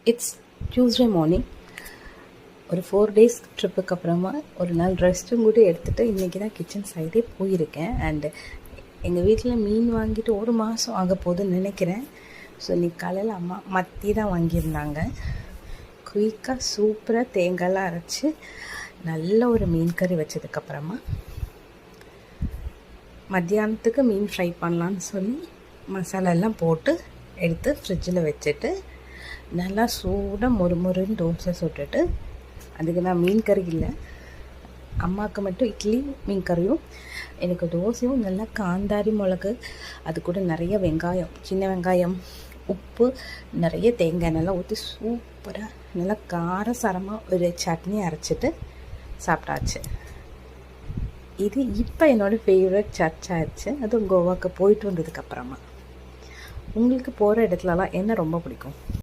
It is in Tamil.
It's Tuesday morning. ஒரு 4 டேஸ் ட்ரிப்புக்கு அப்புறமா ஒரு நாள் ரெஸ்ட்டும் கூட எடுத்துகிட்டு இன்றைக்கி தான் கிச்சன் சைடே போயிருக்கேன். அண்டு எங்கள் வீட்டில் மீன் வாங்கிட்டு 1 மாதம் ஆக போகுதுன்னு நினைக்கிறேன். ஸோ இன்றைக்கி காலையில் அம்மா மத்தி தான் வாங்கியிருந்தாங்க. குயிக்காக சூப்பராக தேங்காய்லாம் அரைச்சி நல்ல ஒரு மீன் கறி வச்சதுக்கப்புறமா மத்தியானத்துக்கு மீன் ஃப்ரை பண்ணலான்னு சொல்லி மசாலாலாம் போட்டு எடுத்து ஃப்ரிட்ஜில் வச்சுட்டு நல்லா சூடாக மொறுமொறுன்னு தோசை சுட்டுட்டு, அதுக்கு நான் மீன் கறி இல்லை, அம்மாவுக்கு மட்டும் இட்லி மீன் கறியும் எனக்கு தோசையும் நல்லா காந்தாரி மிளகு, அது கூட நிறைய வெங்காயம், சின்ன வெங்காயம், உப்பு, நிறைய தேங்காய் நல்லா ஊற்றி சூப்பராக நல்லா காரசாரமாக ஒரு சட்னி அரைச்சிட்டு சாப்பிட்டாச்சு. இது இப்போ என்னோடய ஃபேவரட் சர்ச் ஆயிடுச்சு. அதுவும் கோவாவுக்கு போயிட்டு வந்ததுக்கப்புறமா. உங்களுக்கு போகிற இடத்துலலாம் என்ன ரொம்ப பிடிக்கும்?